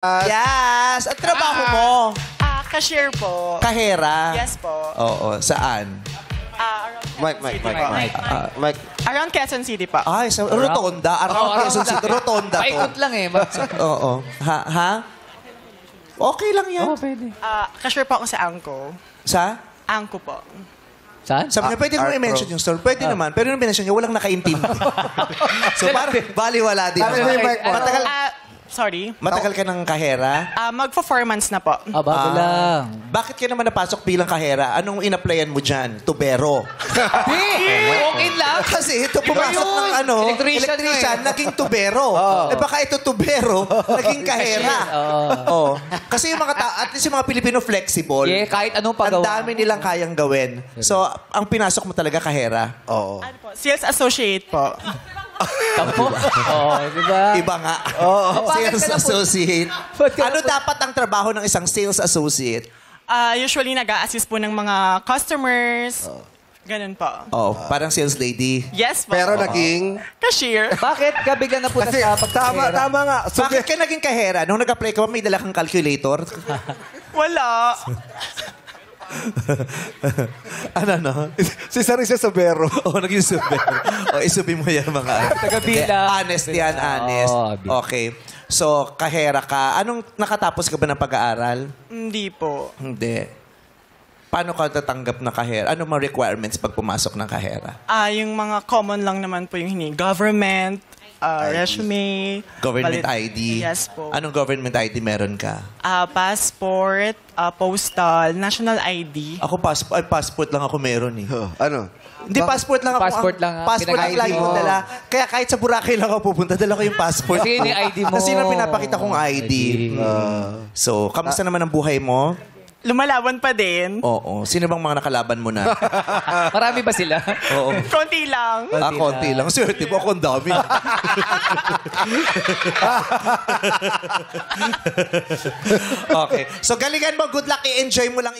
Yes! Ang trabaho mo? Cashier po. Kahera? Yes po. Oo. Saan? Mike. Around Quezon City po. Ay, sa Rotonda. Around Quezon City. Rotonda to. Paikot lang eh. Oo. Ha? Okay lang yan. pwede. Cashier po ako sa Angko. Sa? Angko po. Saan? Sabi niya, pwede mo i-mention yung store. Pwede naman. Pero yung mention niya, walang nakaintindi. So, parang baliwala din. Matagal, Sorry. matagal ka ng kahera? Magpo 4 months na po. Bago lang. Bakit ka naman napasok bilang kahera? Anong in-applyan mo dyan? Tubero. Okay lang. Kasi ito pumasok ng Electrician naging tubero. Eh baka ito tubero, naging kahera. Oh. Kasi yung mga at least yung mga Pilipino flexible. Yeah, kahit anong Ang pagawa. dami nilang kayang gawin. So, ang pinasok mo talaga kahera. Oo. Ano po? Sales associate po. Tampo. Di ba? Iba nga. Bakit Sales ka na po- associate. Ba't ka na Ano po- dapat ang trabaho ng isang sales associate? Usually, nag-a-assist po ng mga customers. Ganun po. Oh, parang sales lady. Yes po. Pero naging... Cashier. Bakit ka bigla na punta Kasi sa pagkakera? tama nga. Bakit ka naging kahera? Nung nag-apply ka ba, may dala kang calculator? Wala. ano? Si Sarisa Sobero. Naging super. Isubi mo yan mga... Taga-bilang. Honest yan, honest. Okay. So, kahera ka. Anong nakatapos ka ba ng pag-aaral? Hindi po. Hindi. Paano ka tatanggap na kahera? Ano mga requirements pag pumasok ng kahera? Yung mga common lang naman po yung hiningi. Government, resume. Government ID? Yes po. Anong government ID meron ka? Passport, postal, national ID. Ako, passport lang ako meron eh. Ano? Hindi, passport lang ako. Passport lang, Passport ang pinag-ID lagi mo. kong dala. Kaya kahit sa Boracay lang ako pupunta, dala ko yung passport. Kasi yun yung ID mo. Kasi yun ang pinapakita kong ID. So, kamusta naman ang buhay mo? Lumalaban pa din. Oo. Sino bang mga nakalaban mo na? Marami ba sila? Oo. Konti lang. Konti lang. Swerte mo, ako ang dami. Okay. So, galingan mo. Good luck. I-enjoy mo lang.